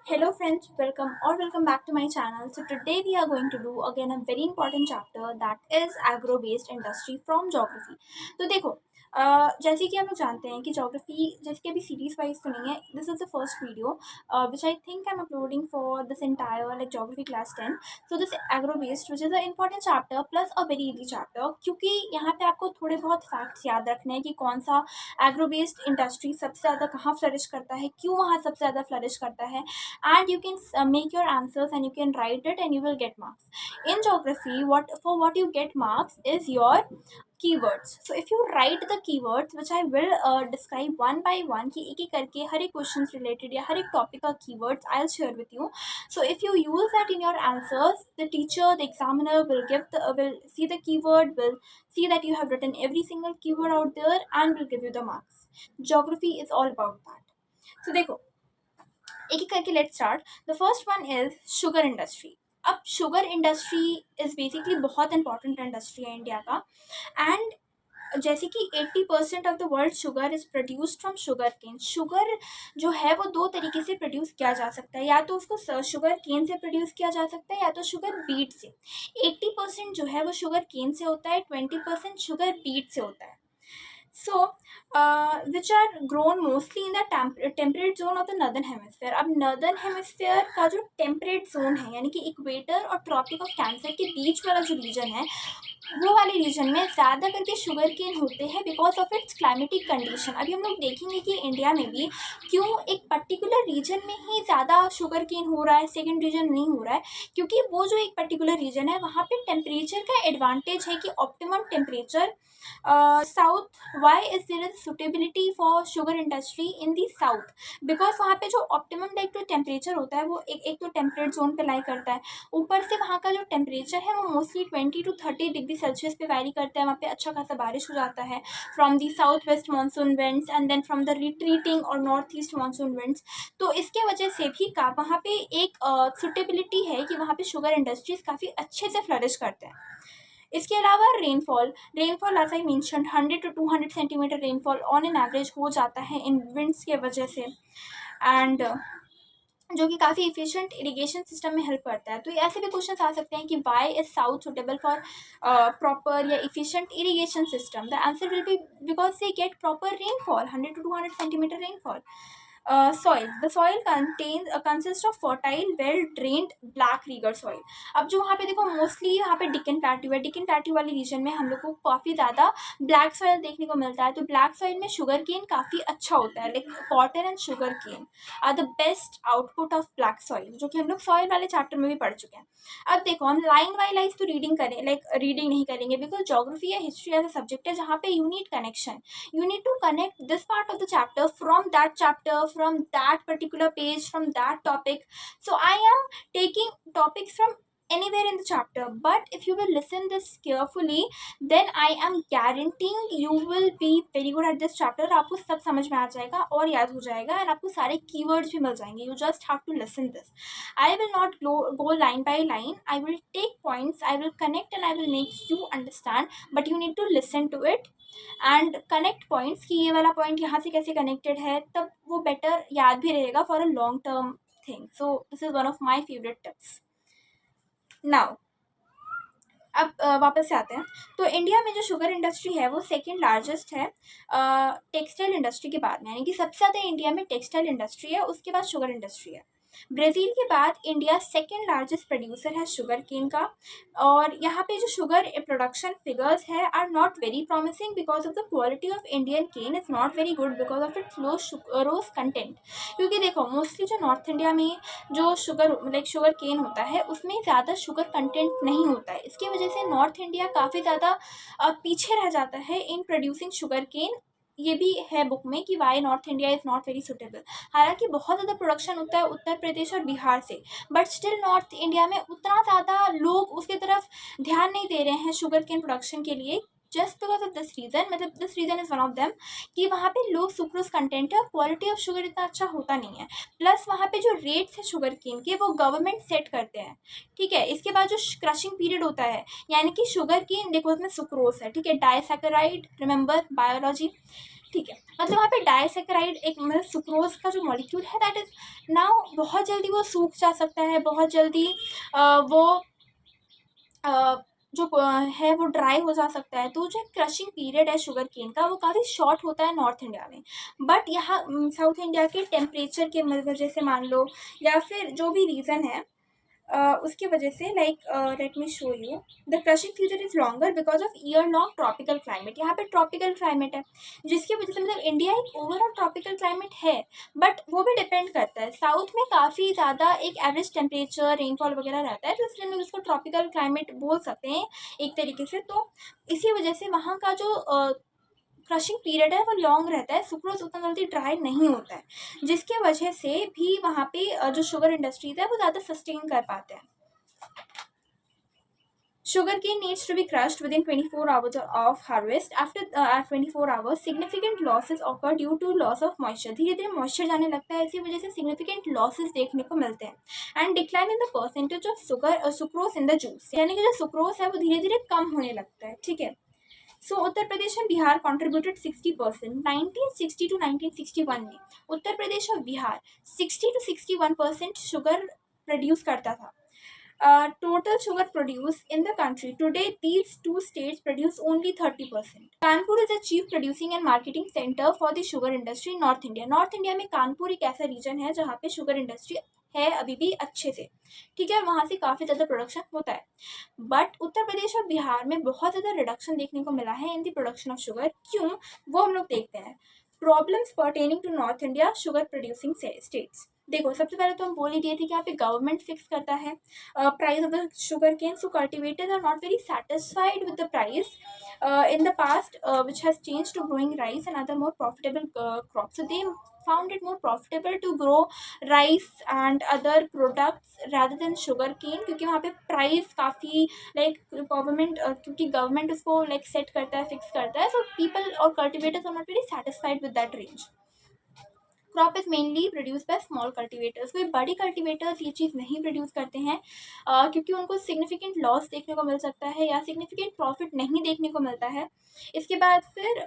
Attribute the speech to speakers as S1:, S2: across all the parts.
S1: Hello friends, welcome back to my channel. So today we are going to do again a very important chapter that is agro-based industry from geography. तो देखो जैसे कि हम लोग जानते हैं कि ज्योग्राफी जैसे कि अभी सीरीज वाइज तो नहीं है. This is the first video which I think I am uploading for this entire like geography class 10. So this agro based which is an important chapter plus a very easy chapter, क्योंकि यहाँ पे आपको थोड़े बहुत facts याद रखने हैं कि कौन सा एग्रो बेस्ड इंडस्ट्री सबसे ज़्यादा कहाँ फ्लरिश करता है, क्यों वहाँ सबसे ज़्यादा फ्लरिश करता है, and you can make your answers and you can write it and you will get marks. In geography, what you get marks is your keywords. So if you write the keywords which I will describe one by one कि एक एक करके हर एक questions related या हर एक topic का keywords I'll share with you. So if you use that in your answers, the teacher, the examiner will will see the keyword, will see that you have written every single keyword out there and will give you the marks. Geography is all about that. So देखो एक एक करके let's start. The first one is sugar industry. अब sugar industry is basically बहुत important industry है India का. And जैसे कि 80% of the world sugar is produced from sugar cane. Sugar जो है वो दो तरीके से प्रोड्यूस किया जा सकता है, या तो उसको शुगर केन से प्रोड्यूस किया जा सकता है या तो शुगर बीट से. 80% जो है वो शुगर केन से होता है, 20% शुगर बीट से होता है. So, which are grown mostly in the temperate zone of the northern hemisphere. अब northern hemisphere का जो temperate zone है यानी कि इक्वेटर और ट्रॉपिक ऑफ कैंसर के बीच वाला जो रीजन है वो वाले रीजन में ज़्यादा करके शुगर केन होते हैं because of it's climatic condition. अभी हम लोग देखेंगे कि इंडिया में भी क्यों एक पर्टिकुलर रीजन में ही ज़्यादा शुगर केन हो रहा है, सेकेंड रीजन नहीं हो रहा है, क्योंकि वो जो एक पर्टिकुलर रीजन है वहाँ पे टेम्परेचर का एडवांटेज है कि optimum temperature south. Why is there is suitability for sugar industry in the south? Because वहाँ पे जो ऑप्टिमम लाइक जो टेम्परेचर होता है वो एक तो टेम्परेट जोन पे लाई करता है. ऊपर से वहाँ का जो टेम्परेचर है वो मोस्टली 20 to 30 डिग्री सेल्सियस पे वैरी करता है. वहाँ पे अच्छा खासा बारिश हो जाता है from the south west monsoon winds and then from the retreating और नॉर्थ ईस्ट मानसून विंड्स. तो इसके वजह से भी का वहाँ पे एक सुटेबिलिटी है कि वहाँ पे शुगर इंडस्ट्रीज काफ़ी अच्छे से फ्लरिश करते हैं. इसके अलावा rainfall as I mention 100 to 200 centimetre rainfall on an average हो जाता है इन विंड्स के वजह से, एंड जो कि काफ़ी इफिशिएंट इरिगेशन सिस्टम में हेल्प करता है. तो ऐसे भी क्वेश्चन आ सकते हैं कि why is south suitable for proper या efficient irrigation system. The answer will be because they get proper rainfall 100 to 200 centimetre rainfall. Soil. The soil consists of fertile, well drained, black rigger soil. अब जो वहाँ पे देखो mostly यहाँ पे deacon plateau है. Deacon plateau वाले reason में हम लोग को काफ़ी ज़्यादा ब्लैक सॉइल देखने को मिलता है. तो ब्लैक सॉइल में शुगर केन काफ़ी अच्छा होता है. Like cotton and sugar cane are the best output of black soil, जो कि हम लोग सॉइल वाले चैप्टर में भी पढ़ चुके हैं. अब देखो हम लाइन बाई लाइन तो रीडिंग करें, लाइक रीडिंग नहीं करेंगे बिकॉज ज्योग्राफी या हिस्ट्री ऐसा सब्जेक्ट है जहाँ पे you need connection. You need to connect this part of the chapter from that particular page, from that topic. So I am taking topics from anywhere in the chapter, but if you will listen this carefully, then I am guaranteeing you will be very good at this chapter. आपको सब समझ में आ जाएगा और याद हो जाएगा, और आपको सारे keywords भी मिल जाएंगे. You just have to listen this. I will not go line by line. I will take points, I will connect and I will make you understand, but you need to listen to it and connect points कि ये वाला point यहाँ से कैसे connected है, तब वो better याद भी रहेगा for a long term thing. So this is one of my favourite tips. Now अब वापस से आते हैं. तो इंडिया में जो शुगर इंडस्ट्री है वो सेकेंड लार्जेस्ट है टेक्सटाइल इंडस्ट्री के बाद में, यानी कि सबसे ज़्यादा इंडिया में टेक्सटाइल इंडस्ट्री है, उसके बाद शुगर इंडस्ट्री है. ब्राज़ील के बाद इंडिया सेकेंड लार्जेस्ट प्रोड्यूसर है शुगर केन का. और यहाँ पे जो शुगर प्रोडक्शन फिगर्स है are not very promising because of the quality of Indian cane is not very good because of its low sucrose content. क्योंकि देखो मोस्टली जो नॉर्थ इंडिया में जो शुगर केन होता है उसमें ज़्यादा शुगर कंटेंट नहीं होता है. इसकी वजह से नॉर्थ इंडिया काफ़ी ज़्यादा पीछे रह जाता है इन प्रोड्यूसिंग शुगर केन. ये भी है बुक में कि why North India is not very suitable. हालांकि बहुत ज़्यादा प्रोडक्शन होता है उत्तर प्रदेश और बिहार से, बट स्टिल नॉर्थ इंडिया में उतना ज़्यादा लोग उसकी तरफ ध्यान नहीं दे रहे हैं शुगर केन प्रोडक्शन के लिए, just because of this reason. मतलब this reason is one of them कि वहाँ पे लो सुक्रोज कंटेंट है और क्वालिटी ऑफ शुगर इतना अच्छा होता नहीं है. प्लस वहाँ पे जो रेट्स है शुगर केन के वो गवर्नमेंट सेट करते हैं. ठीक है, इसके बाद जो क्रशिंग पीरियड होता है, यानी कि शुगर केन देखो उसमें सुक्रोज है, ठीक है, डाइसैकेराइड, रिमेंबर बायोलॉजी. ठीक है, मतलब वहाँ पे डाइसैकेराइड एक मतलब सुक्रोज का जो मॉलिक्यूल है दैट इज नाउ बहुत जल्दी वो सूख जा सकता है, बहुत जल्दी वो जो है वो ड्राई हो जा सकता है। तो जो क्रशिंग पीरियड है शुगर केन का वो काफ़ी शॉर्ट होता है नॉर्थ इंडिया में, बट यहाँ साउथ इंडिया के टेम्परेचर के वजह से मान लो या फिर जो भी रीज़न है उसकी वजह से like let me show you the crushing period is longer because of year long tropical climate. यहाँ पे ट्रॉपिकल क्लाइमेट है जिसकी वजह से मतलब इंडिया एक ओवरऑल ट्रॉपिकल क्लाइमेट है, बट वो भी डिपेंड करता है। साउथ में काफ़ी ज़्यादा एक एवरेज टेम्परेचर रेनफॉल वगैरह रहता है, तो इसलिए हम लोग इसको ट्रॉपिकल क्लाइमेट बोल सकते हैं एक तरीके से। तो इसी वजह से वहाँ का जो क्रशिंग पीरियड है वो लॉन्ग रहता है, सुक्रोज उतना जल्दी ड्राई नहीं होता है, जिसके वजह से भी वहाँ पे जो शुगर इंडस्ट्रीज है वो ज़्यादा सस्टेन कर पाते हैं। Sugarcane needs to be crushed within 24 hours of harvest. After 24 hours, significant losses occur due to loss of moisture. धीरे धीरे मॉइस्चर जाने लगता है, इसी वजह से significant losses देखने को मिलते हैं। And decline in the percentage of sucrose in the juice, यानी कि जो सुक्रोज है वो धीरे धीरे कम होने लगता है। ठीक है, सो Uttar Pradesh and Bihar contributed 60%। 1960 to 1961 में उत्तर प्रदेश और बिहार 60 to 61% शुगर प्रोड्यूस करता था। Total sugar produced in the country today, these two states produce only 30%. Kanpur is a chief producing and marketing center for the sugar industry in North India. North India में कानपुर एक ऐसा reason है जहाँ पे sugar industry है अभी भी अच्छे से। ठीक है, वहाँ से काफ़ी ज़्यादा प्रोडक्शन होता है, बट उत्तर प्रदेश और बिहार में बहुत ज़्यादा रिडक्शन देखने को मिला है in the production of sugar. क्यों, वो हम लोग देखते हैं। Problems pertaining to North India sugar producing states. देखो, सबसे पहले तो हम बोल ही दिए थे कि यहाँ पे गवर्नमेंट फिक्स करता है price of the sugar cane, so cultivators are not very satisfied with the price in the past, which has changed to growing rice and other more profitable crops. So they found it more profitable to grow rice and other products rather than sugar cane, क्योंकि वहाँ पे price काफ़ी like government क्योंकि government उसको like set करता है, fix करता है, सो पीपल और cultivators are not very satisfied with that range. Crop is mainly produce by small cultivators. कोई बड़ी कल्टिवेटर्स ये चीज़ नहीं प्रोड्यूस करते हैं क्योंकि उनको सिग्निफिकेंट लॉस देखने को मिल सकता है या सिग्निफिकेंट प्रॉफिट नहीं देखने को मिलता है। इसके बाद फिर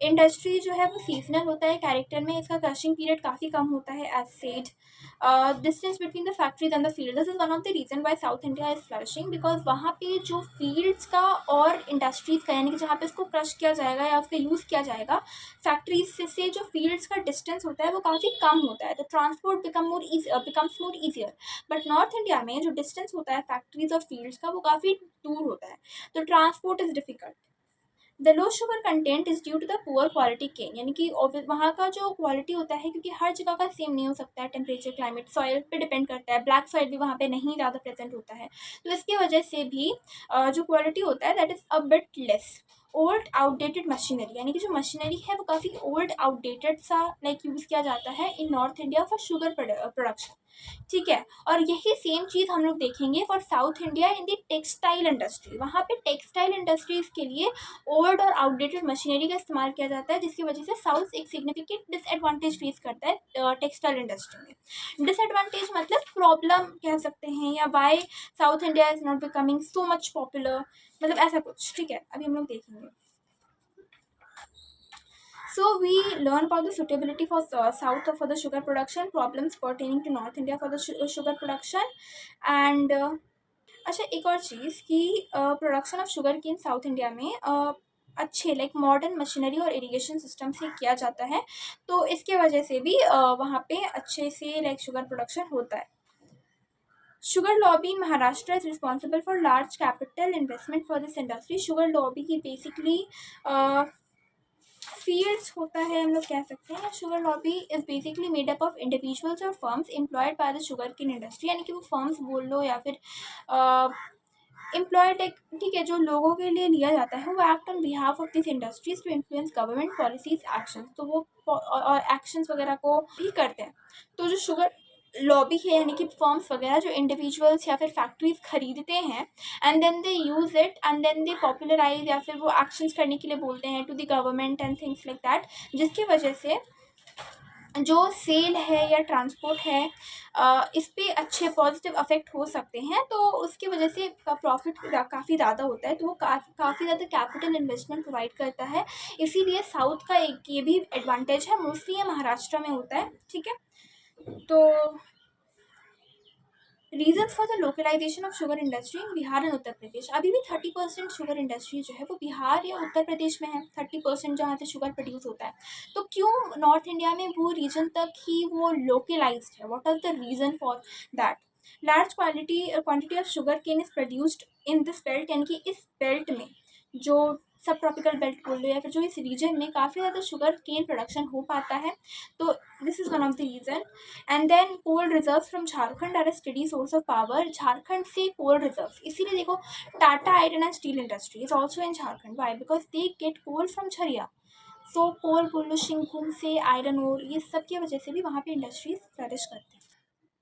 S1: इंडस्ट्री जो है वो सीजनल होता है कैरेक्टर में, इसका क्रशिंग पीरियड काफ़ी कम होता है as said. Distance between the factories and the field, this is one of the reason why South India is flourishing, because वहाँ पे जो फील्ड्स का और इंडस्ट्रीज का यानी कि जहाँ पे इसको क्रश किया जाएगा या उसका यूज़ किया जाएगा, फैक्ट्रीज से जो फील्ड्स का डिस्टेंस होता है वो काफ़ी कम होता है, तो transport becomes more easier. But north India में जो डिस्टेंस होता है फैक्ट्रीज और फील्ड्स का वो काफ़ी दूर होता है, तो transport is difficult. The low sugar content is due to the poor quality cane, यानी कि वहाँ का जो क्वालिटी होता है, क्योंकि हर जगह का सेम नहीं हो सकता है, टेम्परेचर क्लाइमेट सॉइल पे डिपेंड करता है, ब्लैक सॉइल भी वहाँ पे नहीं ज़्यादा प्रेजेंट होता है, तो इसकी वजह से भी जो क्वालिटी होता है that is a bit less. Old outdated machinery, यानी कि जो मशीनरी है वो काफ़ी ओल्ड आउटडेटेड सा लाइक यूज़ किया जाता है in north India for sugar production. ठीक है, और यही सेम चीज़ हम लोग देखेंगे for south India in the textile industry. वहाँ पे टेक्सटाइल इंडस्ट्रीज़ के लिए ओल्ड और आउटडेटेड मशीनरी का इस्तेमाल किया जाता है, जिसकी वजह से साउथ एक सिग्निफिकेंट डिसएडवांटेज फेस करता है टेक्सटाइल इंडस्ट्री में। डिसएडवांटेज मतलब प्रॉब्लम कह सकते हैं, या why South India is not becoming so much popular, मतलब ऐसा कुछ। ठीक है, अभी हम लोग देखेंगे। So we learn about the suitability for south for the sugar production, problems pertaining to North India for the sugar production, and अच्छा एक और चीज़ कि production of sugar cane South India में अच्छे लाइक मॉडर्न मशीनरी और irrigation system से किया जाता है, तो इसके वजह से भी वहाँ पे अच्छे से लाइक शुगर प्रोडक्शन होता है। Sugar lobby in Maharashtra is responsible for large capital investment for this industry. Sugar lobby की बेसिकली फील्ड्स होता है, हम लोग कह सकते हैं। Sugar lobby is basically made up of individuals और firms employed by the sugar cane industry, यानी कि वो फर्म्स बोल लो या फिर एम्प्लॉयड एक, ठीक है, जो लोगों के लिए लिया जाता है, वो act on behalf of this industries to influence government policies actions, तो वो और एक्शंस वगैरह को भी करते हैं। तो जो शुगर लॉबी है यानी कि फर्म्स वगैरह जो इंडिविजुअल्स या फिर फैक्ट्रीज खरीदते हैं and then they use it and then they popularise या फिर वो एक्शंस करने के लिए बोलते हैं to the government and things like that, जिसकी वजह से जो सेल है या ट्रांसपोर्ट है इस पे अच्छे पॉजिटिव अफेक्ट हो सकते हैं, तो उसकी वजह से प्रॉफिट काफ़ी ज़्यादा होता है, तो वो काफ़ी ज़्यादा कैपिटल इन्वेस्टमेंट प्रोवाइड करता है। इसीलिए साउथ का एक ये भी एडवांटेज है, मोस्टली ये महाराष्ट्र में होता है, ठीक है। तो reason for the localisation of sugar industry in Bihar and Uttar Pradesh, अभी भी 30% शुगर इंडस्ट्री जो है वो बिहार या उत्तर प्रदेश में है, 30% जहाँ से शुगर प्रोड्यूस होता है। तो क्यों नॉर्थ इंडिया में वो रीजन तक ही वो लोकलाइज्ड है? What is the reason for that? Large quantity of sugar cane is produced in this belt, यानी कि इस बेल्ट में, जो सब ट्रॉपिकल बेल्ट बोल रहे हैं, या फिर जो इस रीजन में काफ़ी ज़्यादा शुगर केन प्रोडक्शन हो पाता है, तो this is one of the reason. And then coal reserves from Jharkhand are a steady source of power, Jharkhand से कोल रिजर्व्स, इसीलिए देखो Tata iron and steel industry is also in Jharkhand, why? Because they get coal from Jharia. So coal बोलो, शिंकुन से iron ore, ये सब की वजह से भी वहाँ पे इंडस्ट्रीज फ्लरिश करती है,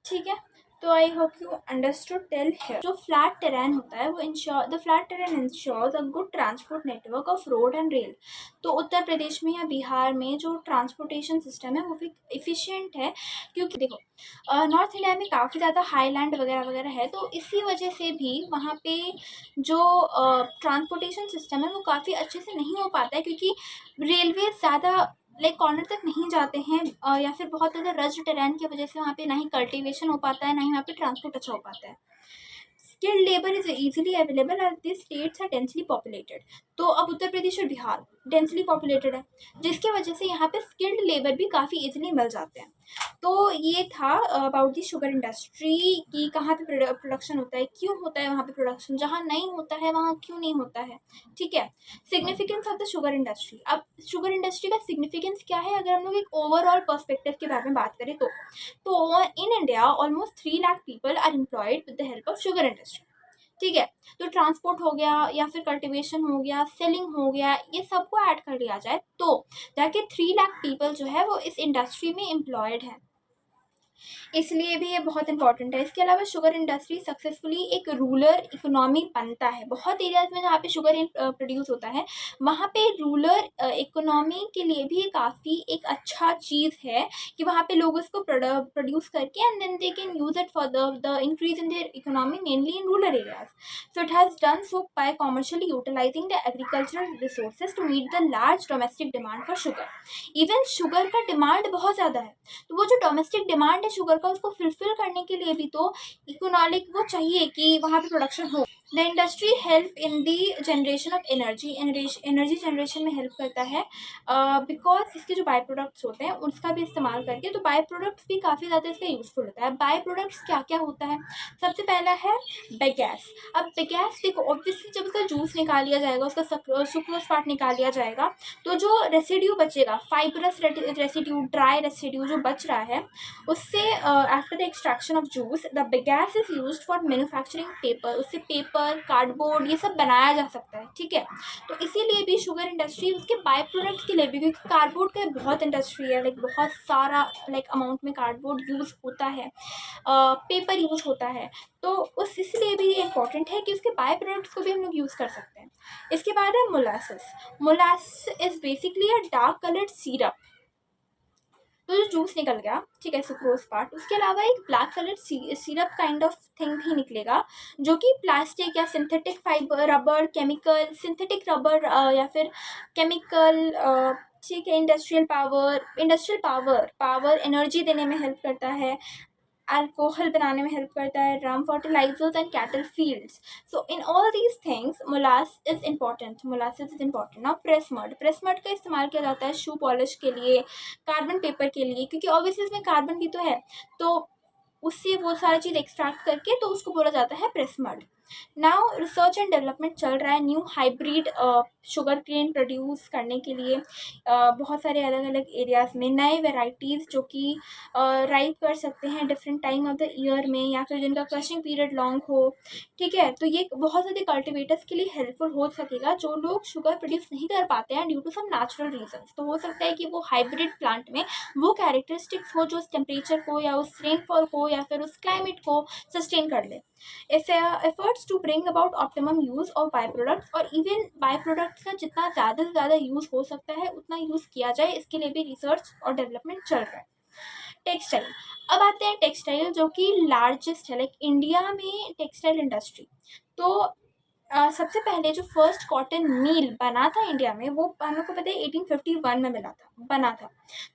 S1: ठीक है। तो I hope you understood till here. जो फ्लैट टेरेन होता है वो ensure the flat terrain ensures a good transport network of road and rail. तो उत्तर प्रदेश में या बिहार में जो ट्रांसपोर्टेशन सिस्टम है वो भी इफ़िशियंट है, क्योंकि देखो नॉर्थ इंडिया में काफ़ी ज़्यादा हाईलैंड वगैरह वगैरह है, तो इसी वजह से भी वहाँ पे जो ट्रांसपोर्टेशन सिस्टम है वो काफ़ी अच्छे से नहीं हो पाता है, क्योंकि रेलवे ज़्यादा लाइक कॉर्नर तक नहीं जाते हैं, या फिर बहुत ज़्यादा रज्ड टेरेन की वजह से वहाँ पे ना ही कल्टीवेशन हो पाता है, ना ही वहाँ पे ट्रांसपोर्ट अच्छा हो पाता है। Skilled labour is easily available as this states are densely populated. तो अब उत्तर प्रदेश और बिहार डेंसली पॉपुलेटेड है, जिसकी वजह से यहाँ पे स्किल्ड लेबर भी काफ़ी इजीली मिल जाते हैं। तो ये था अबाउट दी शुगर इंडस्ट्री कि कहाँ पे प्रोडक्शन होता है, क्यों होता है वहाँ पे प्रोडक्शन, जहाँ नहीं होता है वहाँ क्यों नहीं होता है, ठीक है। Significance of the sugar industry, अब शुगर इंडस्ट्री का सिग्निफिकेंस क्या है अगर हम लोग एक ओवरऑल पर्सपेक्टिव के बारे में बात करें तो in India almost 3 lakh people are employed with the help of sugar industry, ठीक है। तो ट्रांसपोर्ट हो गया या फिर कल्टीवेशन हो गया, सेलिंग हो गया, ये सबको ऐड कर लिया जाए तो जाके 3 लाख पीपल जो है वो इस इंडस्ट्री में एम्प्लॉयड है, इसलिए भी ये बहुत इंपॉर्टेंट है। इसके अलावा शुगर इंडस्ट्री सक्सेसफुली एक रूरल इकोनॉमी बनता है, बहुत एरियाज में जहाँ पे शुगर प्रोड्यूस होता है वहाँ पे रूरल इकोनॉमी के लिए भी काफ़ी एक अच्छा चीज़ है कि वहाँ पे लोग उसको प्रोड्यूस करके and then they can use it for the increase in their economy, mainly in rural areas. So it has done so by commercially utilising the agricultural resources to meet the large domestic demand for sugar. Even sugar का demand बहुत ज़्यादा है, तो वो जो domestic demand है sugar का उसको फुलफिल करने के लिए भी तो इकोनॉमिक वो चाहिए कि वहाँ पे प्रोडक्शन हो। The industry help in the generation of energy, energy generation में हेल्प करता है बिकॉज इसके जो बाय प्रोडक्ट्स होते हैं उसका भी इस्तेमाल करके, तो बाय प्रोडक्ट्स भी काफ़ी ज़्यादा इसका यूज़फुल होता है। बाय प्रोडक्ट्स क्या क्या होता है? सबसे पहला है बेगैस। अब बेगैस देखो ऑब्वियसली जब उसका जूस निकाल लिया जाएगा, उसका सुक्रोज पार्ट निकाल लिया जाएगा, तो जो रेसिड्यू बचेगा, फाइब्रस रेसिड्यू, ड्राई रेसिड्यू जो बच रहा है उससे after the extraction of juice the bagasse is used for manufacturing paper, उससे पेपर, कार्डबोर्ड ये सब बनाया जा सकता है, ठीक है। तो इसीलिए भी शुगर इंडस्ट्री उसके बाय प्रोडक्ट्स के लिए भी, क्योंकि कार्डबोर्ड का बहुत इंडस्ट्री है, लाइक बहुत सारा लाइक अमाउंट में कार्डबोर्ड यूज़ होता है, पेपर यूज होता है, तो उस इसलिए भी ये इंपॉर्टेंट है कि उसके बाय प्रोडक्ट्स को भी हम लोग यूज़ कर सकते हैं। इसके बाद है molasses. Molasses is basically a dark coloured syrup, तो जो जूस निकल गया, ठीक है, सुक्रोज पार्ट, उसके अलावा एक black colour syrup kind of thing भी निकलेगा, जो कि प्लास्टिक या synthetic fibre, rubber, chemical, synthetic rubber या फिर केमिकल, ठीक है, इंडस्ट्रियल पावर एनर्जी देने में हेल्प करता है, अल्कोहल बनाने में हेल्प करता है, drum fertilisers and cattle fields. So in all these things molasses is important. Now press mud का इस्तेमाल किया जाता है शू पॉलिश के लिए, कार्बन पेपर के लिए, क्योंकि ऑब्वियसली इसमें कार्बन भी तो है, तो उससे वो सारी चीज़ एक्सट्रैक्ट करके तो उसको बोला जाता है press mud. Now research and development चल रहा है new hybrid sugar cane produce करने के लिए, बहुत सारे अलग अलग एरियाज़ में नए वेराइटीज़ जो कि राइप कर सकते हैं different time of the year में, या फिर जिनका क्रशिंग पीरियड लॉन्ग हो, ठीक है। तो ये बहुत सारे कल्टिवेटर्स के लिए हेल्पफुल हो सकेगा जो लोग शुगर प्रोड्यूस नहीं कर पाते हैं due to some natural reasons. तो हो सकता है कि वो हाइब्रिड प्लांट में वो कैरेक्टरिस्टिक्स हो जो उस टेम्परेचर को या उस रेनफॉल को या फिर उस क्लाइमेट को सस्टेन कर ले। Efforts to bring about optimum use of by products, और इवन बाय प्रोडक्ट्स का जितना ज़्यादा से ज़्यादा यूज़ हो सकता है उतना यूज़ किया जाए, इसके लिए भी रिसर्च और डेवलपमेंट चल रहा है। टेक्सटाइल, अब आते हैं टेक्सटाइल जो कि लार्जेस्ट है लाइक इंडिया में टेक्सटाइल इंडस्ट्री। तो सबसे पहले जो फर्स्ट कॉटन मिल बना था इंडिया में वो हम लोग को पता है 1851 में मिला था बना था।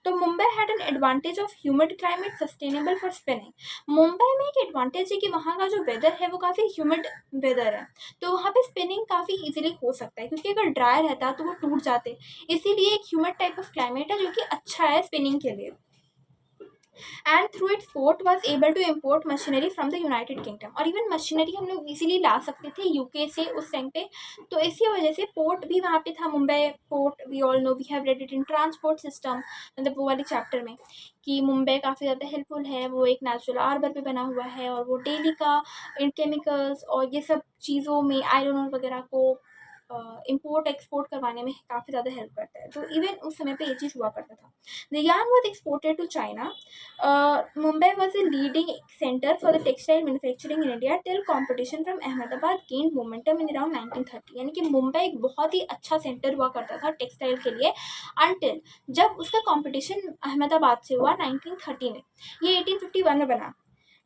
S1: तो Mumbai had an advantage of humid climate sustainable for spinning. Mumbai में एक एडवांटेज है कि वहाँ का जो वेदर है वो काफ़ी ह्यूमिड वेदर है, तो वहाँ पे स्पिनिंग काफ़ी इजीली हो सकता है, क्योंकि अगर ड्राई रहता तो वो टूट जाते। इसीलिए एक ह्यूमिड टाइप ऑफ क्लाइमेट है जो कि अच्छा है स्पिनिंग के लिए। And through its port was able to import machinery from the United Kingdom, और इवन मशीनरी हम लोग इजीली ला सकते थे यूके से उस टाइम पे। तो इसी वजह से पोर्ट भी वहाँ पे था, Mumbai port. We all know, we have read it in transport system, मतलब वो वाले चैप्टर में, कि मुंबई काफ़ी ज़्यादा हेल्पफुल है, वो एक नेचुरल आर्बर पे बना हुआ है, और वो डेली का इन केमिकल्स और ये सब चीज़ों में आयरन और वगैरह को इम्पोर्ट एक्सपोर्ट करवाने में काफ़ी ज़्यादा हेल्प करता है। तो इवन उस समय पे ये चीज़ हुआ करता था। The yarn was exported to China. Mumbai was a leading center for the textile manufacturing in India till competition from Ahmedabad gained momentum in around 1930। यानी कि मुंबई एक बहुत ही अच्छा सेंटर हुआ करता था टेक्सटाइल के लिए until जब उसका कंपटीशन अहमदाबाद से हुआ 1930 में। ये 1851 में बना,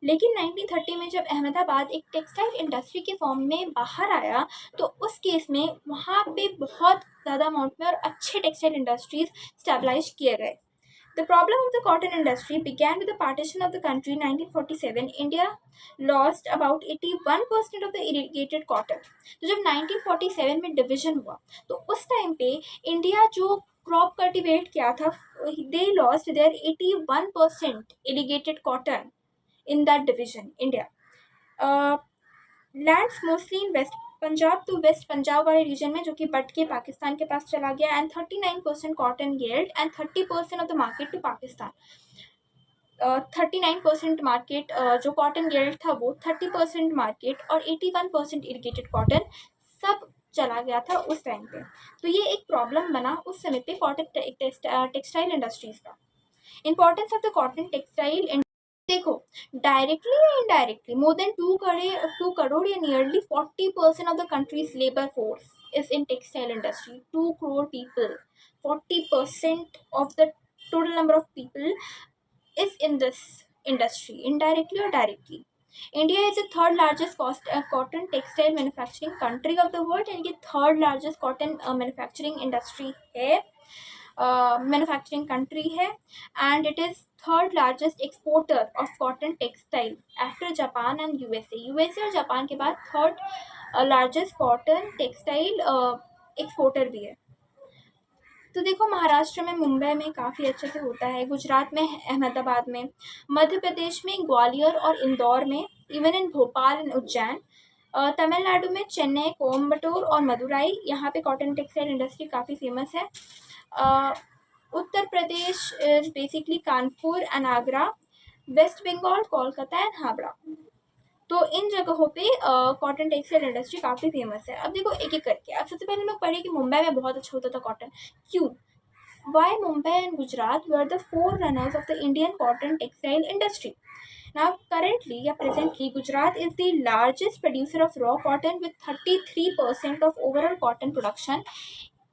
S1: लेकिन 1930 में जब अहमदाबाद एक टेक्सटाइल इंडस्ट्री के फॉर्म में बाहर आया, तो उस केस में वहाँ पे बहुत ज़्यादा अमाउंट में और अच्छे टेक्सटाइल इंडस्ट्रीज स्टेबलाइज किए गए। The problem of the cotton industry began with the partition of the country in 1947. India lost about 81% of the irrigated cotton. तो जब 1947 में डिवीजन हुआ, तो उस टाइम पे इंडिया जो क्रॉप कल्टीवेट किया था, they lost their 81% irrigated cotton in that division, India. Lands mostly in West Punjab, तो वेस्ट पंजाब वाले रीजन में, जो कि बट के पाकिस्तान के पास चला गया। And 39% cotton yield and 30% of the market to Pakistan. 39% market जो कॉटन येल्ड था वो, 30% मार्केट और 81% इरिगेटेड कॉटन सब चला गया था उस टाइम पे। तो ये एक प्रॉब्लम बना उस समय पे कॉटन टेक्सटाइल इंडस्ट्रीज का। Importance of the cotton textile, देखो, डायरेक्टली या इनडायरेक्टली मोर देन 2 करोड़ या nearly 40% of the countries labour force is in textile industry. 2 crore people, 40% of the total number of people is in this industry, indirectly or directly. India is the third largest cotton textile manufacturing country of the world, यानी कि third largest cotton manufacturing industry है, manufacturing country है, and it is third largest exporter of cotton textile after Japan and USA। USA और Japan के बाद third largest cotton textile exporter भी है। तो देखो, महाराष्ट्र में मुंबई में काफ़ी अच्छे से होता है, गुजरात में अहमदाबाद में, मध्य प्रदेश में ग्वालियर और इंदौर में, even in Bhopal and Ujjain, Tamil Nadu में चेन्नई, कोयम्बटूर और मदुराई, यहाँ पे कॉटन टेक्सटाइल इंडस्ट्री काफ़ी फेमस है। Uttar Pradesh is basically Kanpur and Agra, West Bengal Kolkata and Howrah. तो इन जगहों पे कॉटन टेक्सटाइल इंडस्ट्री काफ़ी फेमस है। अब देखो एक एक करके, अब सबसे पहले लोग पढ़े कि मुंबई में बहुत अच्छा होता था कॉटन, क्यों? Why Mumbai and Gujarat were the forerunners of the Indian cotton textile industry. Now currently या presently Gujarat is the largest producer of raw cotton with 33% of overall cotton production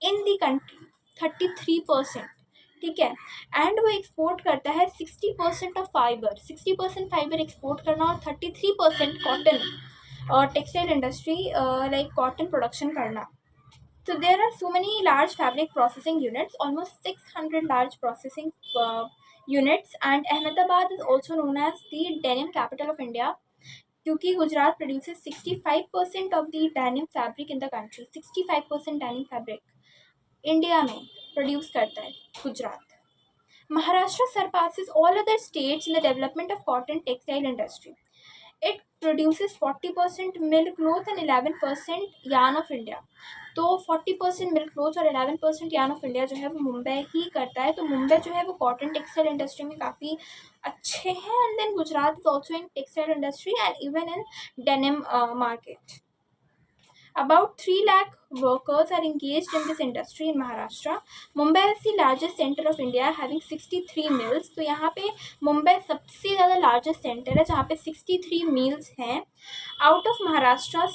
S1: in the country. 33%, ठीक है। And वो export करता है 60% of fibre, 60% fibre export करना और 33% cotton और textile industry like cotton production करना। So there are so many large fabric processing units, almost 600 large processing units, and Ahmedabad is also known as the denim capital of India, क्योंकि Gujarat produces 65% of the denim fabric in the country। 65% denim fabric India में produce करता है Gujarat. Maharashtra surpasses all other states in the development of cotton textile industry. It produces 40% milk cloth and 11% yarn of India। तो 40% milk cloth और 11% yarn of India जो है वो मुंबई ही करता है। तो मुंबई जो है वो कॉटन टेक्सटाइल इंडस्ट्री में काफ़ी अच्छे हैं। And then Gujarat is also in textile industry and even in denim market. About 3 lakh workers are engaged in this industry in Maharashtra. Mumbai is the largest center of India, having 63 mills। तो यहाँ पे मुंबई सबसे ज़्यादा largest centre है जहाँ पे 63 mills हैं। Out of Maharashtra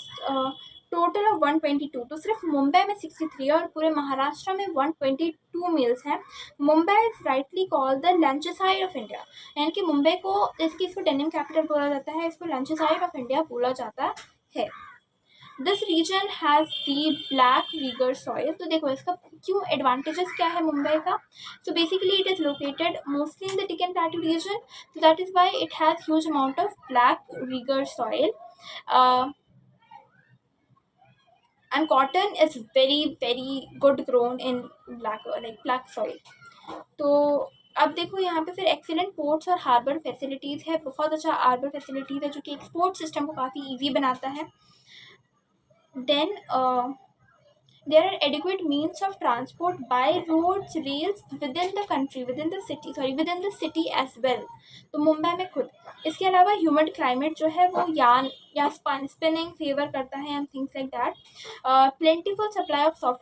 S1: total of 122, तो सिर्फ मुंबई में 63 है और पूरे महाराष्ट्र में 122 मिल्स हैं। Mumbai is rightly called the Lancashire of India, यानी कि मुंबई को, इसकी इसको डेनिम कैपिटल बोला जाता है, इसको लैंचेसाइड ऑफ इंडिया बोला जाता है। This region has the black regur soil, तो देखो इसका क्यों एडवांटेजेस क्या है मुंबई का। So basically it is located mostly in the Deccan plateau region, so that is why it has huge amount of black rigor soil, and cotton is very good grown in black soil. तो अब देखो यहाँ पे फिर excellent ports और harbour facilities है, बहुत अच्छा हार्बर फैसिलिटीज़ है जो कि एक्सपोर्ट सिस्टम को काफ़ी ईजी बनाता है। Then there are adequate means of transport by roads, rails within the country, within the city as well, तो मुंबई में खुद। इसके अलावा ह्यूमिड क्लाइमेट जो है वो यान या स्पिनिंग फेवर करता है and things like that. Plentiful supply of soft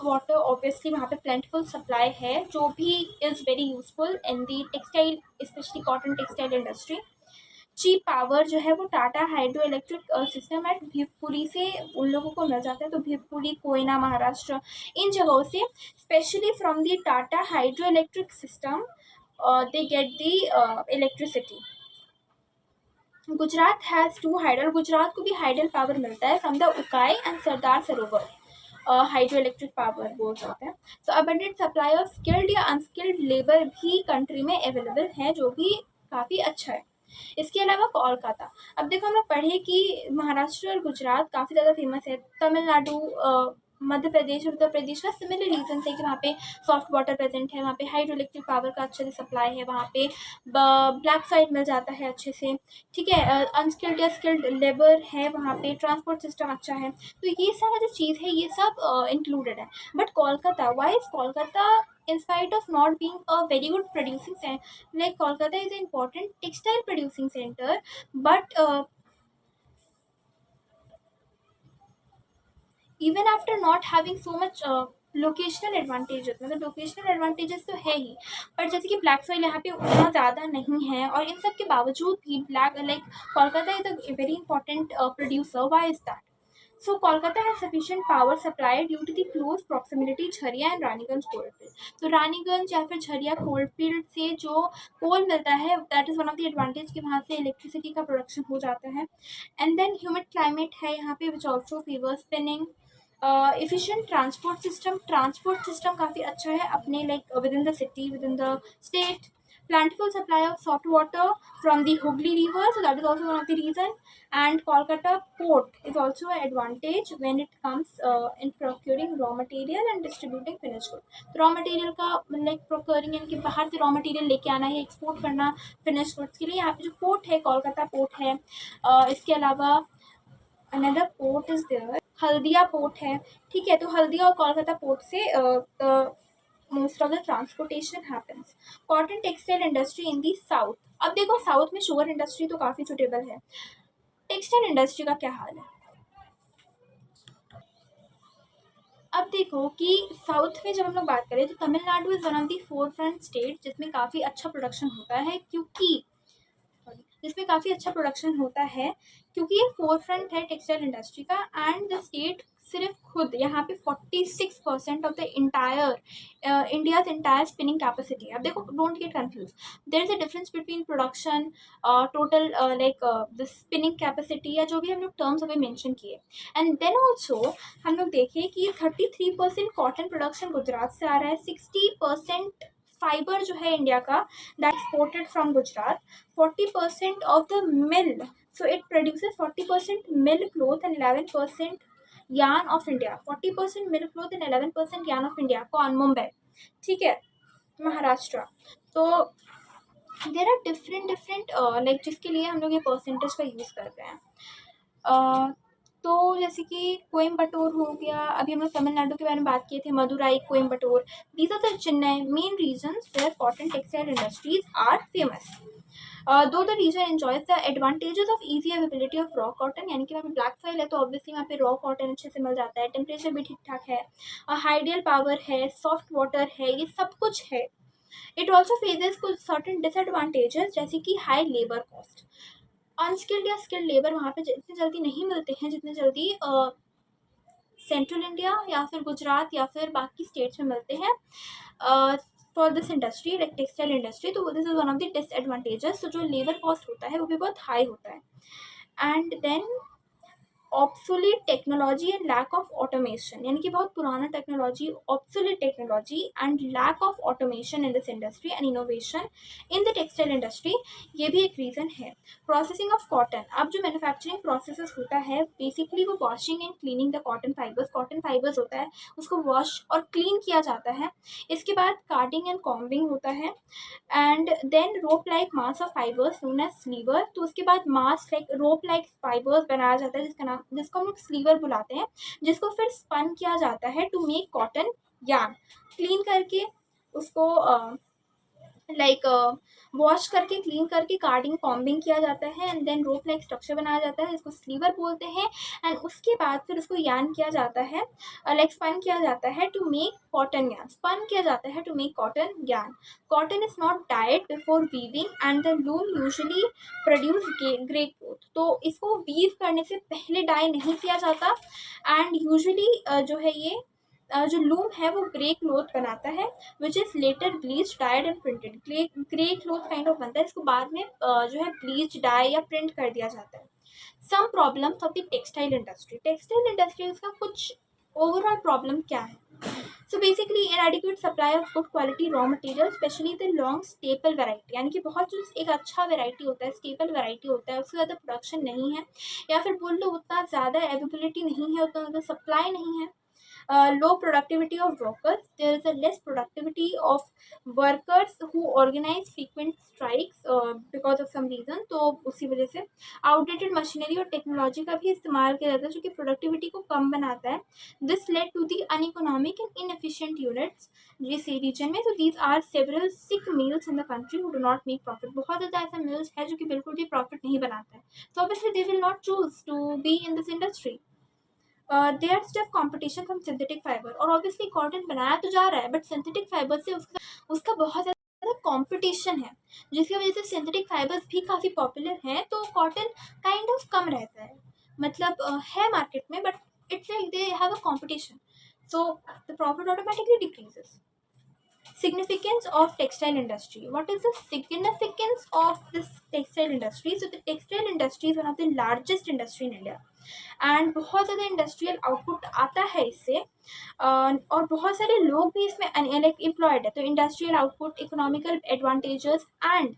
S1: water obviously वहाँ पे प्लेंटीफुल सप्लाई है, जो भी is very useful in the textile, specially cotton textile industry. Cheap power जो है वो Tata hydro electric system at Bhivpuri से उन लोगों को मिल जाता है, तो भिवपुरी, कोयना, महाराष्ट्र, इन जगहों से specially from the Tata hydro electric system they get the electricity. Gujarat has 2 hydel, Gujarat को भी हाइडल पावर मिलता है from the Ukai and Sardar Sarovar, hydro electric power बोल सकते हैं। सो अबंडेंट सप्लाई ऑफ स्किल्ड या अनस्किल्ड लेबर भी कंट्री में अवेलेबल है, जो भी काफ़ी अच्छा है। इसके अलावा कोलकाता, अब देखो हम लोग पढ़े कि महाराष्ट्र और गुजरात काफ़ी ज़्यादा फेमस है। तमिलनाडु, मध्य प्रदेश और उत्तर प्रदेश का सिमिलर रीजन है कि वहाँ पे सॉफ्ट वाटर प्रेजेंट है, वहाँ पे हाइड्रो इलेक्ट्रिक पावर का अच्छे से सप्लाई है, वहाँ पे ब्लैक साइड मिल जाता है अच्छे से, ठीक है। अनस्किल्ड या स्किल्ड लेबर है वहाँ पे, ट्रांसपोर्ट सिस्टम अच्छा है, तो ये सारा जो चीज़ है ये सब इंक्लूडेड है। But Kolkata, why is Kolkata in spite of not being a very good producing center, like Kolkata is an important textile producing center, but even after not having so much locational advantages, मतलब locational advantages तो है ही, पर जैसे कि black soil यहाँ पे उतना ज़्यादा नहीं है, और इन सब के बावजूद भी Kolkata is a very important producer. Why is that? So Kolkata has sufficient power supply due to the close proximity Jharia and Raniganj coalfield, तो रानीगंज या फिर झरिया कोलफील्ड से जो कोल मिलता है, that is one of the advantage कि वहाँ से इलेक्ट्रिसिटी का प्रोडक्शन हो जाता है। एंड देन ह्यूमिड क्लाइमेट है यहाँ पे which also favour spinning. Efficient transport system काफ़ी अच्छा है अपने, with in the city, with in the state. Plentiful supply of salt water from the Hooghly River, so that is also one of the reason. And Kolkata port is also an advantage when it comes in procuring raw material and distributing finished goods. तो raw material का procuring यानी कि बाहर से raw material लेके आना है, export करना finished goods के लिए, यहाँ पे जो port है कोलकाता port है। इसके अलावा another port is there, Haldia port है, ठीक है। तो हल्दिया और कोलकाता पोर्ट से most of the transportation happens. Cotton textile industry in the south, अब देखो साउथ में शुगर इंडस्ट्री तो काफ़ी सुटेबल है, टेक्सटाइल इंडस्ट्री का क्या हाल है। अब देखो कि साउथ में जब हम लोग बात करें तो Tamil Nadu is one of the forefront state जिसमें काफ़ी अच्छा प्रोडक्शन होता है, क्योंकि ये फोर फ्रंट है टेक्सटाइल इंडस्ट्री का। एंड द स्टेट सिर्फ खुद यहाँ पे 46% of the India's entire spinning capacity. अब देखो, don't get confuse, there is a difference between production, total the spinning capacity, या जो भी हम लोग टर्म्स अभी मेंशन किए। एंड देन ऑल्सो हम लोग देखें कि 33% कॉटन प्रोडक्शन गुजरात से आ रहा है, 60% फाइबर जो है इंडिया का that exported from Gujarat, 40% of the mill, so it produces 40% mill cloth and 11% yarn of India, 40% mill cloth and 11% yarn of India कौन? मुंबई, ठीक है, महाराष्ट्र। तो देर आर डिफरेंट जिसके लिए हम लोग ये परसेंटेज का यूज़ कर रहे हैं। तो जैसे कि कोयम्बटूर हो गया, अभी हम लोग तमिलनाडु के बारे में बात किए थे, Madurai, Coimbatore, these are the Chennai main regions where cotton textile industries are famous. Though the region enjoys the advantages of easy availability of raw cotton, यानी कि वहाँ पे ब्लैक सॉइल है तो ऑब्वियसली वहाँ पे रॉ कॉटन अच्छे से मिल जाता है, टेम्परेचर भी ठीक ठाक है, हाइडियल पावर है, सॉफ्ट वाटर है, ये सब कुछ है। इट ऑल्सो फेजेस कुछ सर्टन डिसएडवांटेजेस जैसे कि हाई लेबर कॉस्ट। अनस्किल्ड या स्किल्ड लेबर वहाँ पे इतने जल्दी नहीं मिलते हैं जितने जल्दी सेंट्रल इंडिया या फिर गुजरात या फिर बाकी स्टेट्स में मिलते हैं for this industry, like textile industry. तो this is one of the disadvantages. तो जो लेबर कॉस्ट होता है वो भी बहुत हाई होता है। And then obsolete technology and lack of automation, यानी कि बहुत पुराना technology, obsolete technology and lack of automation in this industry and innovation in the textile industry, ये भी एक रीज़न है। प्रोसेसिंग ऑफ कॉटन, अब जो मैन्युफैक्चरिंग प्रोसेस होता है बेसिकली वो washing and cleaning the cotton fibres होता है, उसको वॉश और क्लीन किया जाता है। इसके बाद कार्डिंग एंड कॉम्बिंग होता है, and then rope like mass of fibres known as sliver. तो उसके बाद mass like rope like fibres बनाया जाता है जिसको हम लोग स्लीवर बुलाते हैं, जिसको फिर स्पन किया जाता है to make cotton yarn. Clean करके उसको लाइक वॉश करके क्लीन करके कार्डिंग कॉम्बिंग किया जाता है, and then rope like structure बनाया जाता है जिसको स्लीवर बोलते हैं। एंड उसके बाद फिर उसको यार्न किया जाता है, लाइक स्पन किया जाता है to make cotton yarn. Spun किया जाता है to make cotton yarn. Cotton is not dyed before weaving and the loom usually produce grey cloth. तो इसको वीव करने से पहले डाई नहीं किया जाता, एंड यूजुअली जो है ये जो लूम है वो ग्रे क्लोथ बनाता है, which is later bleach dyed and printed. Grey cloth kind of बनता है, इसको बाद में जो है ब्लीच डाई या प्रिंट कर दिया जाता है। Some problems of the textile industry, textile industry का कुछ ओवरऑल प्रॉब्लम क्या है? So basically inadequate supply of good quality raw material, specially the long staple variety, यानी कि बहुत जो एक अच्छा वैरायटी होता है, स्टेपल वैरायटी होता है, उससे ज़्यादा प्रोडक्शन नहीं है, या फिर बोल लो उतना ज़्यादा अवेलेबिलिटी नहीं है, उतना ज़्यादा सप्लाई नहीं है। Low productivity of workers, there is a less productivity of workers who organize frequent strikes because of some reason। तो उसी वजह से outdated machinery और टेक्नोलॉजी का भी इस्तेमाल किया जाता है जो कि प्रोडक्टिविटी को कम बनाता है। This led to the uneconomic and inefficient units जिस रीजन में। तो these are several sick mills in the country who do not make profit। बहुत ज़्यादा ऐसा मिल्स है जो कि बिल्कुल भी प्रॉफिट नहीं बनाता है, तो obviously they will not choose to be in this industry। There stiff competition from synthetic fibre, और ऑब्वियसली कॉटन बनाया तो जा रहा है बट सिंथेटिक फाइबर से उसका बहुत ज़्यादा कॉम्पिटिशन है, जिसकी वजह से सिंथेटिक फाइबर्स भी काफ़ी पॉपुलर हैं। तो कॉटन काइंड ऑफ कम रहता है, मतलब है मार्केट में, but it's like they have a competition, so the profit automatically decreases. Significance of textile industry, what is the significance of this textile industry? So the textile industry is one of the largest industry in India, and बहुत ज़्यादा industrial output आता है इससे, और बहुत सारे लोग भी इसमें लाइक एम्प्लॉयड है। तो industrial output, economical advantages and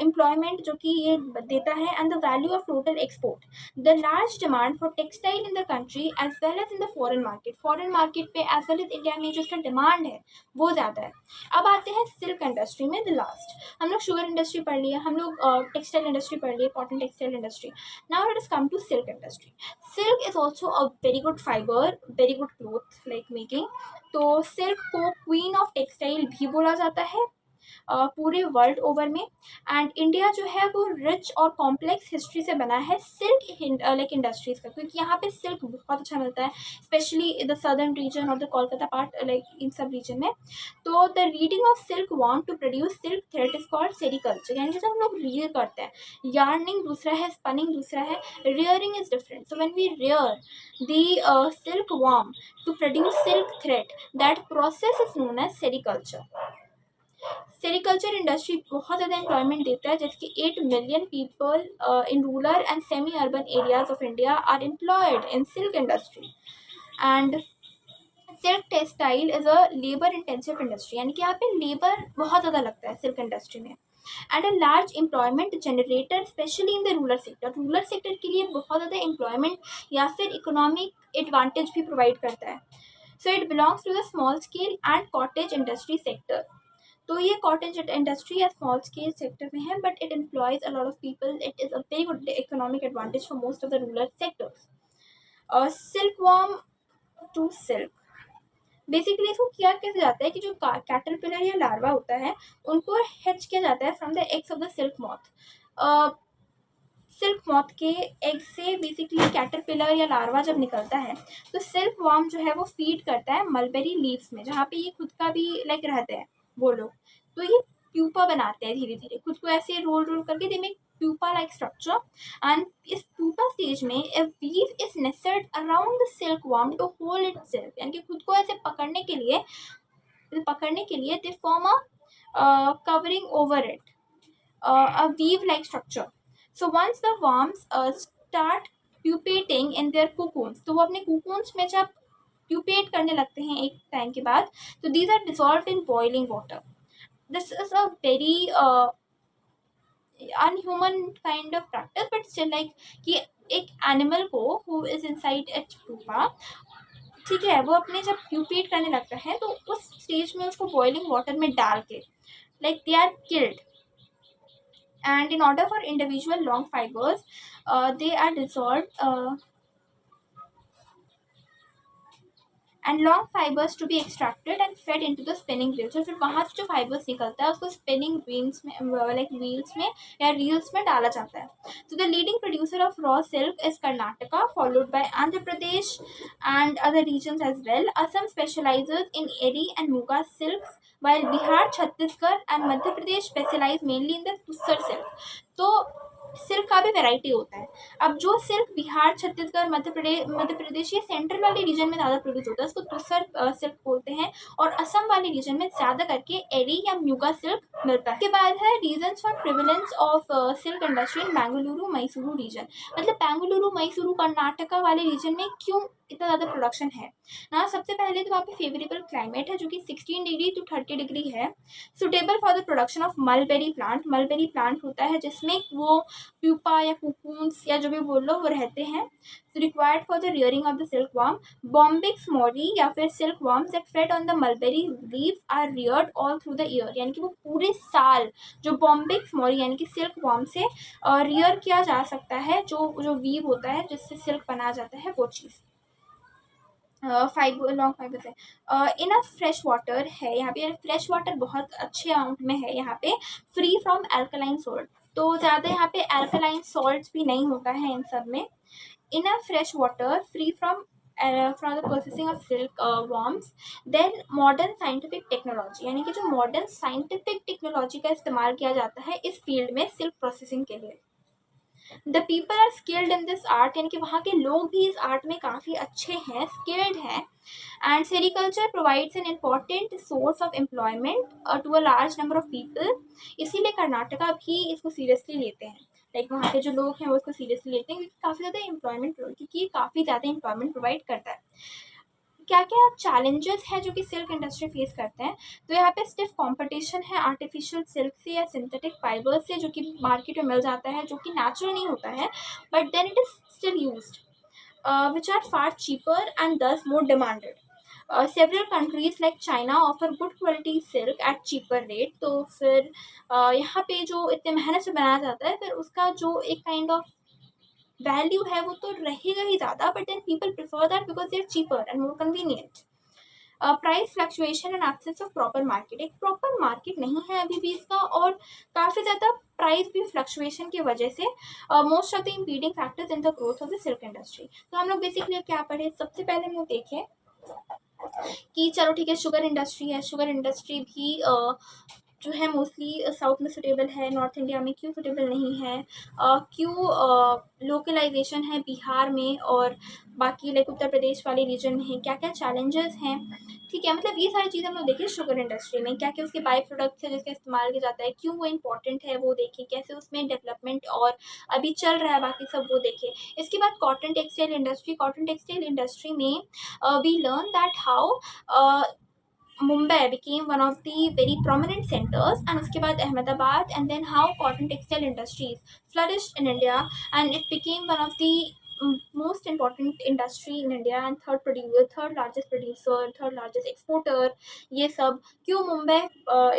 S1: employment जो कि ये देता है, and the value of total export. The large demand for textile in the country as well as in the foreign market, foreign market पे as well as India में जो इसका demand है वो ज़्यादा है। अब आते हैं सिल्क इंडस्ट्री में, द लास्ट। हम लोग शुगर इंडस्ट्री पढ़ लिए, हम लोग टेक्सटाइल इंडस्ट्री पढ़ लिए, cotton textile industry. Now let us come to silk industry. Silk is also a very good fibre, very good cloth like making. तो सिल्क को क्वीन ऑफ टेक्सटाइल भी बोला जाता है पूरे वर्ल्ड ओवर में। एंड इंडिया जो है वो रिच और कॉम्प्लेक्स हिस्ट्री से बना है सिल्क लाइक इंडस्ट्रीज का, क्योंकि यहाँ पे सिल्क बहुत अच्छा मिलता है, स्पेशली द सदर्न रीजन और the Kolkata part, like in सब रीजन में। तो the rearing of silk worm to produce silk thread is called sericulture, यानी जैसे हम लोग रीड करते हैं, यार्निंग दूसरा है, स्पनिंग दूसरा है, rearing is different। So when we rear the silk worm to produce silk thread, that process is known as sericulture। Sericulture industry बहुत ज़्यादा एम्प्लॉयमेंट देता है, जैसे कि 8 million people in rural and semi urban areas of India are employed in silk industry. And silk textile is a labour intensive industry, यानी कि यहाँ पे लेबर बहुत ज़्यादा लगता है सिल्क इंडस्ट्री में, and a large employment generator specially in the rural sector. Rural sector के लिए बहुत ज़्यादा एम्प्लॉयमेंट या फिर इकोनॉमिक एडवांटेज भी प्रोवाइड करता है। So it belongs to the small scale and cottage industry sector. तो ये कॉटेज इंडस्ट्री या स्मॉल स्केल सेक्टर में है, but it employs a lot of people, it is a very good economic advantage for most of the rural sectors. Silk worm to silk, basically इसको किया कैसे जाता है कि जो कैटरपिलर या लार्वा होता है उनको हैच किया जाता है from the eggs of the silk moth. Silk moth के एग से बेसिकली कैटरपिलर या लार्वा जब निकलता है तो सिल्क वॉर्म जो है वो फीड करता है मलबेरी लीव्स में, जहाँ पे ये खुद का भी लाइक रहते हैं वो लोग। तो ये प्यूपा बनाते हैं धीरे धीरे, खुद को ऐसे रोल रोल करके they make pupa like structure, and इस pupa stage में a weave is nestled around the silkworm to hold itself, यानी कि खुद को ऐसे पकड़ने के लिए they form a covering over it, a weave like structure. So once the worms start pupating in their cocoons, तो वो अपने cocoons में जब pupate करने लगते हैं एक टाइम के बाद, तो these are dissolved in boiling water. This is a very unhuman kind of practice, but still like कि एक एनिमल को who is inside its pupa, ठीक है, वो अपने जब प्यूपेट करने लगता है तो उस स्टेज में उसको बॉइलिंग वाटर में डाल के like they are killed, and in order for individual long fibers they are dissolved and long fibers to be extracted and fed into the spinning wheel. तो फिर वहाँ से जो fibers निकलता है उसको spinning wheels में like wheels में या reels में डाला जाता है. So the leading producer of raw silk is Karnataka, followed by Andhra Pradesh and other regions as well. Assam specializes in eri and muga silks, while Bihar, Chhattisgarh and Madhya Pradesh specialize mainly in the tussar silk. तो silk का भी variety होता है. अब जो silk Bihar, Chhattisgarh, Madhya Pradesh ये central वाले reason में ज़्यादा प्रोड्यूस होता है उसको तुसर सिल्क बोलते हैं, और असम वाले रीजन में ज़्यादा करके एरी या म्यूगा सिल्क मिलता है. इसके बाद है reasons for prevalence of silk industry in Bengaluru Mysuru region. मतलब बेंगलुरु मैसूरू कर्नाटका वाले रीजन में क्यों इतना ज़्यादा प्रोडक्शन है ना. सबसे पहले तो वहाँ पे फेवरेबल क्लाइमेट है जो कि 16 डिग्री टू 30 डिग्री है. Suitable for the production of mulberry plant. Mulberry plant होता है जिसमें वो प्यूपा या कुकून्स या जो भी बोल लो वो रहते हैं. Required for the rearing of the silk worm. Bombyx mori या फिर silk worms that fed on the mulberry leaves are reared all through the year. यानी कि वो पूरे साल जो बॉम्बिक्स मॉरी यानी कि सिल्क वर्म से रियर किया जा सकता है, जो वीव होता है जिससे सिल्क बनाया जाता है वो चीज़. फाइबर लॉन्ग फाइबर है. इनफ फ्रेश वाटर है यहाँ पे. फ्रेश वाटर बहुत अच्छे अमाउंट में है यहाँ पे. Free from alkaline salt. तो ज़्यादा यहाँ पे एल्कलाइन सॉल्ट भी नहीं होता है इन सब में. Enough fresh water, free from the processing of silk worms. Then modern scientific technology, यानी कि जो मॉडर्न साइंटिफिक टेक्नोलॉजी का इस्तेमाल किया जाता है इस फील्ड में सिल्क प्रोसेसिंग के लिए. The people are skilled in this art, यानी कि वहाँ के लोग भी इस आर्ट में काफ़ी अच्छे हैं, स्किल्ड हैं. And sericulture provides an important source of employment to a large number of people. इसीलिए कर्नाटका भी इसको सीरियसली लेते हैं. लाइक वहाँ के जो लोग हैं वो इसको सीरियसली लेते हैं क्योंकि काफ़ी ज़्यादा एम्प्लॉयमेंट प्रोवाइड करता है. क्या क्या चैलेंजेस हैं जो कि सिल्क इंडस्ट्री फेस करते हैं. तो यहाँ पे स्टिफ कंपटीशन है आर्टिफिशियल सिल्क से या सिंथेटिक फाइबर्स से जो कि मार्केट में मिल जाता है, जो कि नेचुरल नहीं होता है, but then it is still used, which are far cheaper and thus more demanded. Several countries like China offer good quality silk at cheaper rate. तो फिर यहाँ पे जो इतने मेहनत से बनाया जाता है फिर उसका जो एक काइंड ऑफ वैल्यू है वो तो रहेगा ही ज़्यादा, but then people prefer that because they are cheaper and more convenient. Price fluctuation and absence of proper market. एक प्रॉपर मार्केट नहीं है अभी भी इसका, और काफ़ी ज़्यादा प्राइस भी फ्लक्चुएशन की वजह से most of the impeding factors in the growth of the silk industry. तो हम लोग बेसिकली क्या पढ़े. सबसे पहले हम लोग देखें कि चलो ठीक है शुगर इंडस्ट्री है. शुगर इंडस्ट्री भी जो है मोस्टली साउथ में सुटेबल है, नॉर्थ इंडिया में क्यों सुटेबल नहीं है, क्यों लोकलाइजेशन है बिहार में और बाकी लाइक उत्तर प्रदेश वाले रीजन में है, क्या क्या चैलेंजेस हैं. ठीक है, मतलब ये सारी चीज़ें हम लोग देखें. शुगर इंडस्ट्री में क्या क्या उसके बाई प्रोडक्ट्स है जिसका इस्तेमाल किया जाता है, क्यों वो इम्पॉर्टेंट है वो देखें, कैसे उसमें डेवलपमेंट और अभी चल रहा है बाकी सब वो देखें. इसके बाद cotton textile industry. Cotton textile industry में we learn that how Mumbai became one of the very prominent centers, and उसके बाद Ahmedabad, and then how cotton textile industries flourished in India, and it became one of the most important industry in India and third largest producer, third largest exporter. ये सब क्यों मुंबई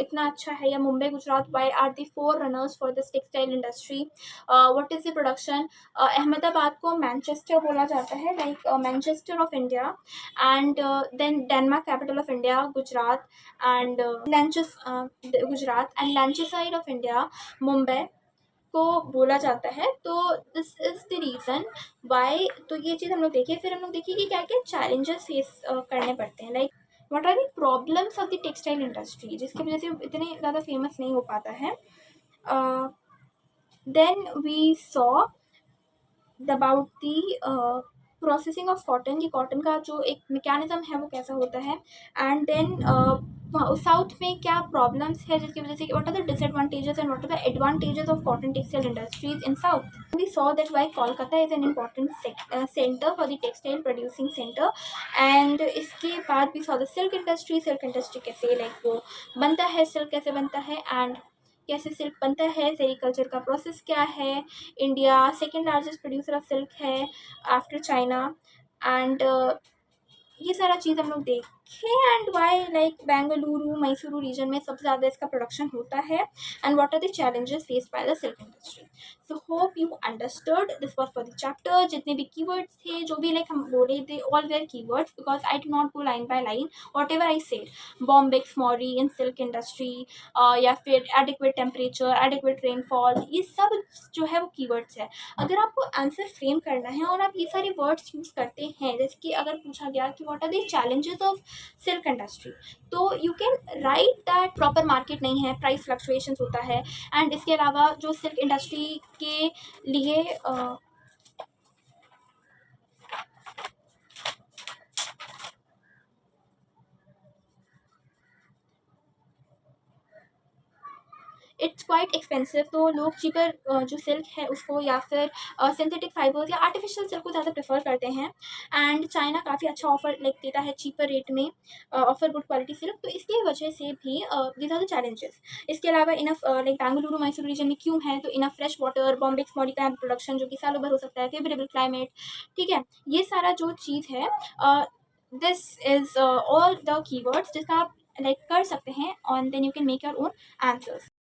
S1: इतना अच्छा है, या Mumbai Gujarat why are the forerunners for this textile industry. What is the production. Ahmedabad को Manchester बोला जाता है, like Manchester of India, and then Denmark capital of India, Gujarat, and Gujarat and Lancashire of India, Mumbai को बोला जाता है. तो this is the reason why. तो ये चीज़ हम लोग देखिए. फिर हम लोग देखिए कि क्या क्या चैलेंजेस फेस करने पड़ते हैं, like what are the problems of the textile industry जिसकी वजह से इतने ज़्यादा फेमस नहीं हो पाता है. Then we saw about the processing of cotton, कि कॉटन का जो एक मैकेनिज्म है वो कैसा होता है। एंड देन साउथ में क्या प्रॉब्लम्स है जिसकी वजह से, what are the disadvantages and what are the advantages of cotton textile industries in south. We saw that why Kolkata is an important centre for the textile producing centre. And इसके बाद भी saw the silk industry कैसे like वो बनता है, silk कैसे बनता है एंड कैसे सिल्क बनता है, सेरिकल्चर का प्रोसेस क्या है। India second largest producer of silk है आफ्टर चाइना। एंड ये सारा चीज़ हम लोग देखें। And why like Bengaluru Mysuru region में सबसे ज़्यादा इसका प्रोडक्शन होता है। And what are the challenges faced by the silk industry. So hope you understood, this was for the chapter. जितने भी कीवर्ड्स थे, जो भी लाइक हम बोले थे, all where keywords because I do not go line by line. Whatever I said, bombyx mori in silk industry, या फिर एडिक्वेट टेम्परेचर, एडिक्वेट रेनफॉल, ये सब जो है वो कीवर्ड्स है। अगर आपको आंसर फ्रेम करना है और आप ये सारे वर्ड्स यूज़ करते हैं, जैसे कि अगर पूछा गया कि what are the challenges of silk industry, तो you can write that proper market नहीं है, प्राइस फ्लक्चुएशंस होता है। एंड इसके अलावा जो सिल्क इंडस्ट्री के लिए इट्स क्वाइट एक्सपेंसिव, तो लोग चीपर जो सिल्क है उसको या फिर सिंथेटिक फाइबर्स या आर्टिफिशियल सिल्क को ज़्यादा प्रेफर करते हैं। एंड चाइना काफ़ी अच्छा ऑफर लाइक देता है चीपर रेट में, ऑफर गुड क्वालिटी सिल्क, तो इसकी वजह से भी दीज आर द चैलेंजेस। इसके अलावा enough like Bengaluru Mysore region में क्यों है, तो enough fresh water, bombyx mori का प्रोडक्शन जो कि सालों भर हो सकता है, फेवरेबल क्लाइमेट, ठीक है। ये सारा जो चीज़ है, this is all the keywords जिसका आप लाइक कर सकते हैं, on then you can make your own answers.